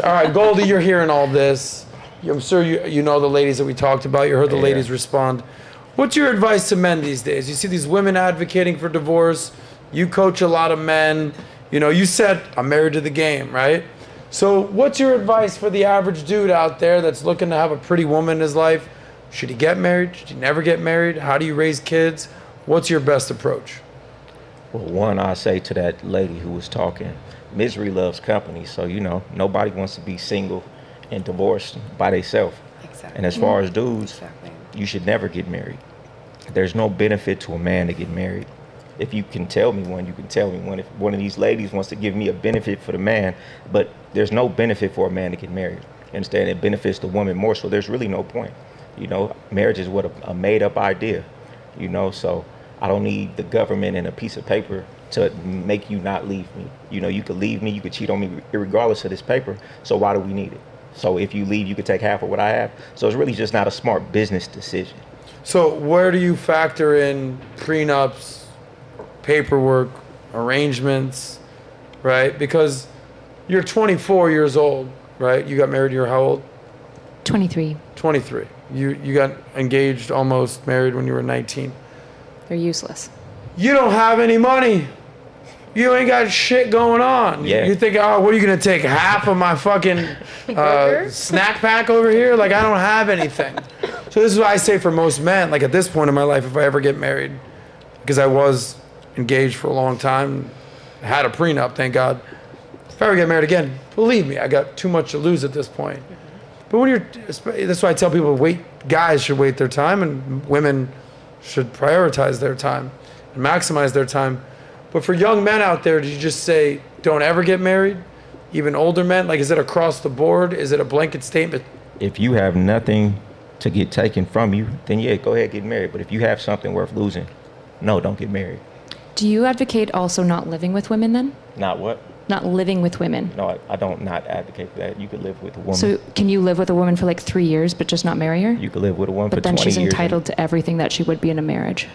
All right, Goldie, you're hearing all this. I'm sure you know the ladies that we talked about. You heard the ladies respond. What's your advice to men these days? You see these women advocating for divorce. You coach a lot of men. You know, you said, I'm married to the game, right? So what's your advice for the average dude out there that's looking to have a pretty woman in his life? Should he get married? Should he never get married? How do you raise kids? What's your best approach? Well, one, I say to that lady who was talking, misery loves company. So, you know, nobody wants to be single and divorced by themselves. Exactly. And as far as dudes, you should never get married. There's no benefit to a man to get married. If you can tell me one, you can tell me one. If one of these ladies wants to give me a benefit for the man, but there's no benefit for a man to get married. You understand? It benefits the woman more, so there's really no point. You know, marriage is what a made-up idea, you know, so I don't need the government and a piece of paper to make you not leave me. You know, you could leave me, you could cheat on me regardless of this paper, so why do we need it? So if you leave, you could take half of what I have. So it's really just not a smart business decision. So where do you factor in prenups, paperwork, arrangements, right? Because you're 24 years old, right? You got married, you're how old? 23. 23. You got engaged, almost married when you were 19. They're useless. You don't have any money. You ain't got shit going on. Yeah. You think, oh, what are you going to take? Half of my fucking snack pack over here? Like, I don't have anything. So this is what I say for most men. Like, at this point in my life, if I ever get married, because I was engaged for a long time, had a prenup, thank God. If I ever get married again, believe me, I got too much to lose at this point. But when that's why I tell people, guys should wait their time, and women should prioritize their time and maximize their time. But for young men out there, do you just say, don't ever get married? Even older men? Like, is it across the board? Is it a blanket statement? If you have nothing to get taken from you, then yeah, go ahead, get married. But if you have something worth losing, no, don't get married. Do you advocate also not living with women then? Not what? Not living with women. No, I don't not advocate for that. You could live with a woman. So can you live with a woman for like 3 years but just not marry her? You could live with a woman for 20 years. But then she's years entitled to everything that she would be in a marriage.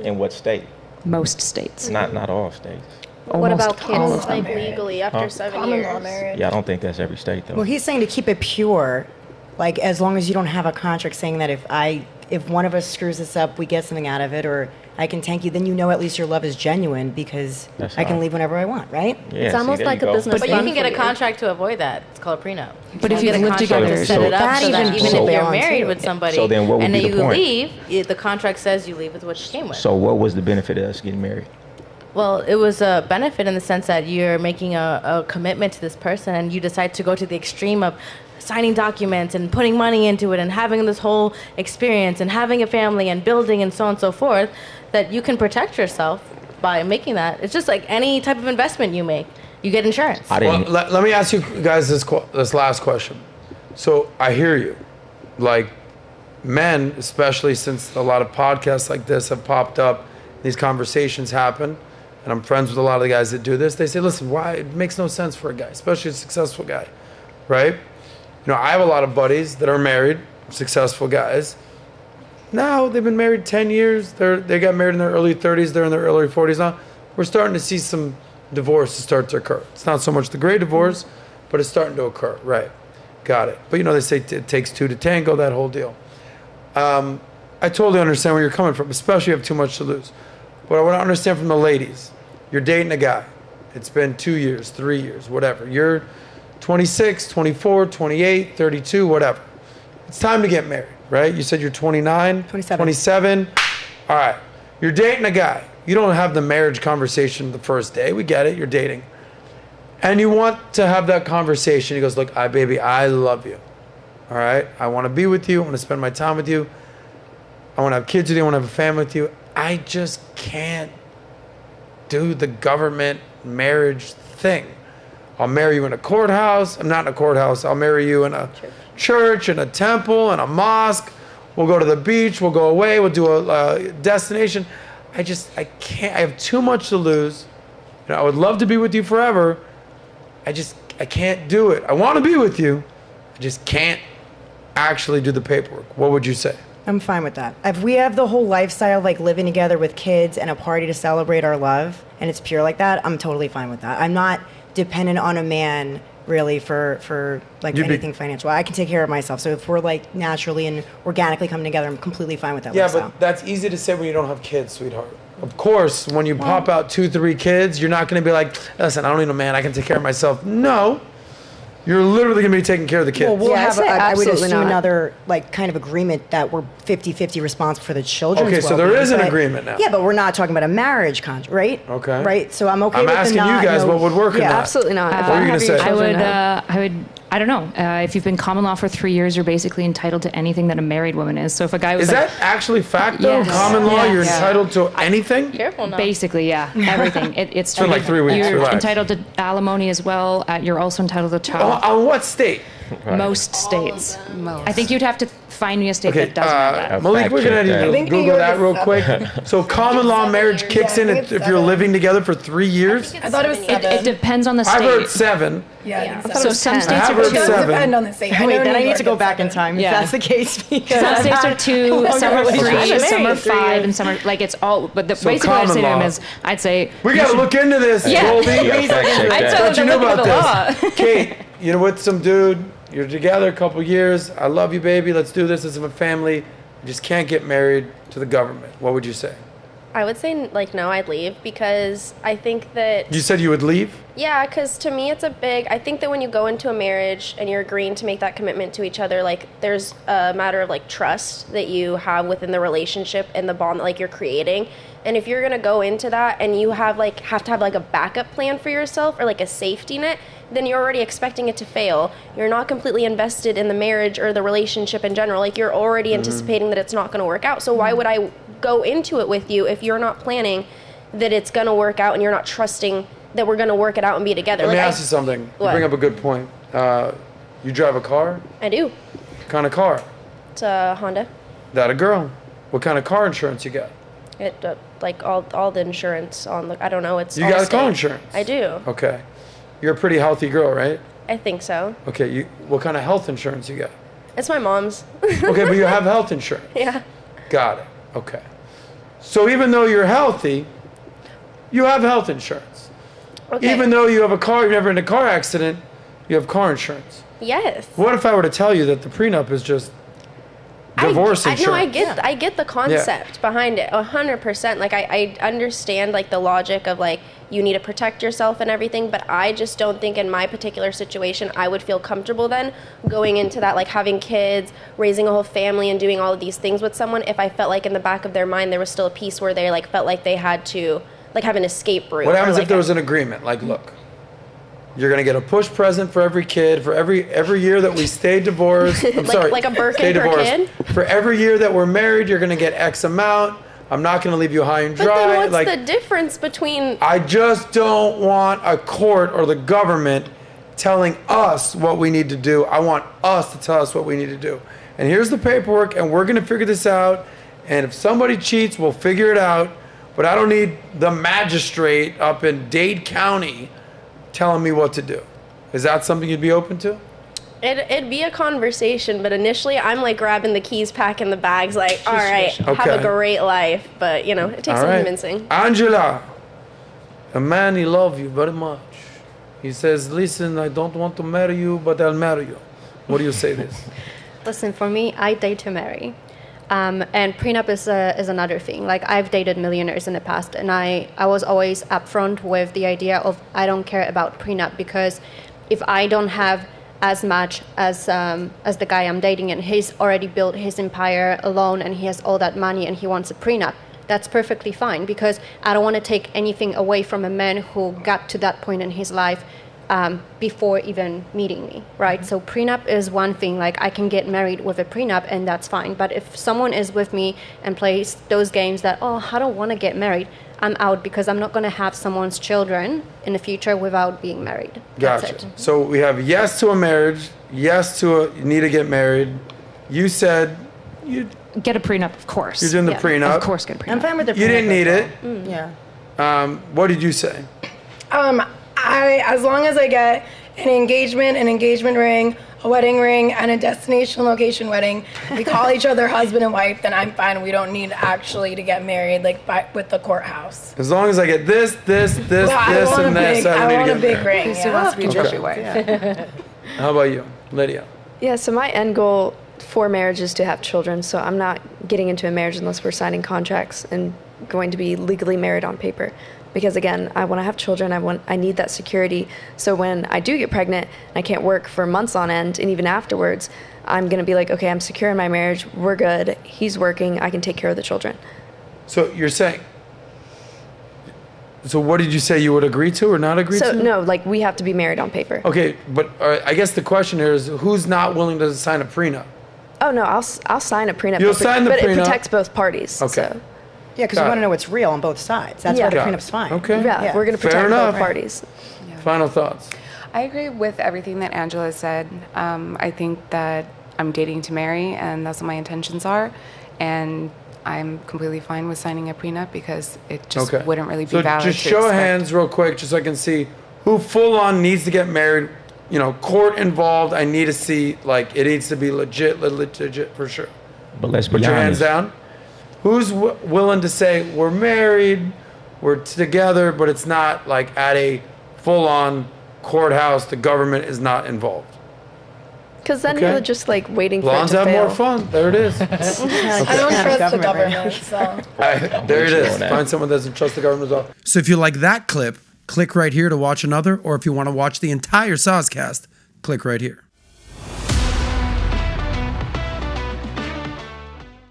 In what state? Most states. Not all states. What about all kids, of them. like legally after 7 years? Yeah, I don't think that's every state though. Well, he's saying to keep it pure, like as long as you don't have a contract saying that if one of us screws this up, we get something out of it, or I can tank you, then you know at least your love is genuine because I can leave whenever I want, right? Yeah, it's almost like a business. But you can get a contract to avoid that. It's called a prenup. But if you live together, to set it up so that even if you're married with somebody so then what would and be then the you point? leave, the contract says you leave with what you came with. So what was the benefit of us getting married? Well, it was a benefit in the sense that you're making a commitment to this person and you decide to go to the extreme of signing documents and putting money into it and having this whole experience and having a family and building and so on and so forth, that you can protect yourself by making that. It's just like any type of investment you make. You get insurance. Well, let me ask you guys this last question. So I hear you. Like, men, especially since a lot of podcasts like this have popped up, these conversations happen, and I'm friends with a lot of the guys that do this, they say, listen, why? It makes no sense for a guy, especially a successful guy, right? You know, I have a lot of buddies that are married, successful guys. Now they've been married 10 years. They got married in their early 30s. They're in their early 40s now. We're starting to see some divorces start to occur. It's not so much the great divorce, but it's starting to occur. Right. Got it. But, you know, they say it takes two to tango, that whole deal. I totally understand where you're coming from, especially if you have too much to lose. But I want to understand from the ladies. You're dating a guy. It's been 2 years, 3 years, whatever. You're 26, 24, 28, 32, whatever. It's time to get married, right? You said you're 29? 27. All right. You're dating a guy. You don't have the marriage conversation the first day. We get it. You're dating. And you want to have that conversation. He goes, look, baby, I love you. All right? I want to be with you. I want to spend my time with you. I want to have kids with you. I want to have a family with you. I just can't do the government marriage thing. I'll marry you in a courthouse. I'm not in a courthouse. I'll marry you in a church, in a temple, in a mosque. We'll go to the beach. We'll go away. We'll do a destination. I can't. I have too much to lose. You know, I would love to be with you forever. I can't do it. I want to be with you. I just can't actually do the paperwork. What would you say? I'm fine with that. If we have the whole lifestyle, like living together with kids and a party to celebrate our love, and it's pure like that, I'm totally fine with that. I'm not dependent on a man really for like anything financial. I can take care of myself. So if we're like naturally and organically coming together, I'm completely fine with that. Yeah, but that's easy to say when you don't have kids, sweetheart. Of course, when you pop out 2-3 kids, you're not going to be like, listen, I don't need a man. I can take care of myself. No. You're literally going to be taking care of the kids. Well, we'll have, I would assume, not. another like kind of agreement that we're 50-50 responsible for the children's Okay, so there well-being, is an but- agreement now. Yeah, but we're not talking about a marriage contract, right? Okay. Right? So I'm okay I'm with the asking you not, guys no- what would work in that. Absolutely not. What were you going to say? I don't know. If you've been common law for 3 years, you're basically entitled to anything that a married woman is. So if a guy was Is that actually fact, though? Yes. Common law, Yes. you're Yeah. entitled to anything? Careful now. basically, yeah, everything. It's been like 3 weeks, You're relax. entitled to alimony as well. You're also entitled to child. On what state? Most states. I think you'd have to find me a state Okay, that doesn't have that. Malik, we're going to Fact check need to that. Google that real quick. So common law marriage kicks in if you're living together for 3 years? I thought it was seven. It depends on the state. I've heard 7. Yeah. So some states I've are heard two. It 7. depend on the state. Wait, then I New need York to go is back in 7. time Yeah. if that's the case. Because Some I've states had are 2, longer some are 3, relationships. some are Married 3 5, years. and some are like it's all. But the So basically what I common say to law. him is, I'd say We got to look into this, Yeah. Goldie. Yeah, fact check I'd that. tell Thought you them knew to look about at the law. this. Kate, you're with some dude. You're together a couple years. I love you, baby. Let's do this as a family. You just can't get married to the government. What would you say? I would say, like, no, I'd leave because I think that, You said you would leave? yeah, because to me it's a big, I think that when you go into a marriage and you're agreeing to make that commitment to each other, like, there's a matter of, like, trust that you have within the relationship and the bond that, like, you're creating. And if you're going to go into that and you have to have, like, a backup plan for yourself or, like, a safety net, then you're already expecting it to fail. You're not completely invested in the marriage or the relationship in general. Like, you're already anticipating that it's not going to work out. So why would I go into it with you if you're not planning that it's going to work out and you're not trusting that we're going to work it out and be together? Let me Like, ask you something. You What? bring up a good point. You drive a car? I do. What kind of car? It's a Honda. That a girl? What kind of car insurance you got? It like all the insurance on the, I don't know, it's You got Allstate. car insurance? I do. Okay. You're a pretty healthy girl, right? I think so. Okay. What kind of health insurance you got? It's my mom's. Okay, but you have health insurance. Yeah. Got it. Okay. So even though you're healthy, you have health insurance. Okay. Even though you have a car, you've never in a car accident, you have car insurance. Yes. What if I were to tell you that the prenup is just divorce insurance? No, I get the concept behind it 100%. Like I understand like the logic of like you need to protect yourself and everything, but I just don't think in my particular situation I would feel comfortable then going into that, like having kids, raising a whole family and doing all of these things with someone if I felt like in the back of their mind there was still a piece where they like felt like they had to like have an escape route. What happens or, if there was an agreement? Like, look, you're gonna get a push present for every kid for every year that we stay divorced. I'm sorry, like a Birkin stay per divorced. kid? For every year that we're married, you're gonna get X amount. I'm not gonna leave you high and But dry. then what's like, the difference between I just don't want a court or the government telling us what we need to do. I want us to tell us what we need to do. And here's the paperwork, and we're gonna figure this out. And if somebody cheats, we'll figure it out. But I don't need the magistrate up in Dade County telling me what to do. Is that something you'd be open to? It'd be a conversation, but initially I'm like grabbing the keys, packing the bags, like, all right, have Okay. a great life. But, you know, it takes All some right. convincing. Angela, a man, he loves you very much. He says, listen, I don't want to marry you, but I'll marry you. What do you say this? Listen, for me, I date to marry. And prenup is another thing. Like, I've dated millionaires in the past, and I was always upfront with the idea of I don't care about prenup, because if I don't have as much as the guy I'm dating and he's already built his empire alone and he has all that money and he wants a prenup, that's perfectly fine, because I don't want to take anything away from a man who got to that point in his life before even meeting me, right? So prenup is one thing. Like, I can get married with a prenup and that's fine. But if someone is with me and plays those games that, oh, I don't want to get married, I'm out, because I'm not going to have someone's children in the future without being married. That's Gotcha. it. So we have yes to a marriage, yes to a you need to get married. You said you Get a prenup, of course. you're doing the Yeah. prenup. Of course, get a prenup. I'm fine with the You didn't prenup need as it. well. Yeah. What did you say? As long as I get an engagement ring, a wedding ring, and a destination location wedding. We call each other husband and wife, then I'm fine. We don't need actually to get married with the courthouse. As long as I get this, and this. I want a big ring. You still have to be trophy wife. Yeah. How about you, Lydia? Yeah, so my end goal for marriage is to have children, so I'm not getting into a marriage unless we're signing contracts and going to be legally married on paper. Because again, I want to have children, I need that security, so when I do get pregnant and I can't work for months on end, and even afterwards, I'm going to be like, okay, I'm secure in my marriage, we're good, he's working, I can take care of the children. So you're saying, so what did you say you would agree to or not agree to? So no, like we have to be married on paper. Okay, but I guess the question here is who's not willing to sign a prenup? Oh no, I'll sign a prenup. You'll sign the but prenup. It protects both parties. Okay. So. Yeah, because we want to know what's real on both sides. That's why the prenup's fine. Okay. Yeah, we're going to protect both parties. Yeah. Final thoughts. I agree with everything that Angela said. I think that I'm dating to marry, and that's what my intentions are. And I'm completely fine with signing a prenup because it just wouldn't really be valid. So just show of hands real quick, just so I can see who full on needs to get married. You know, court involved. I need to see, like, it needs to be legit for sure. But let's put be your honest. hands down. Who's willing to say we're married, we're together, but it's not like at a full-on courthouse, the government is not involved? Because then you're just like waiting for it to have fail. more fun. There it is. I don't trust the government, so. There it is. Find someone that doesn't trust the government as well. So if you like that clip, click right here to watch another, or if you want to watch the entire SOSCAST, click right here.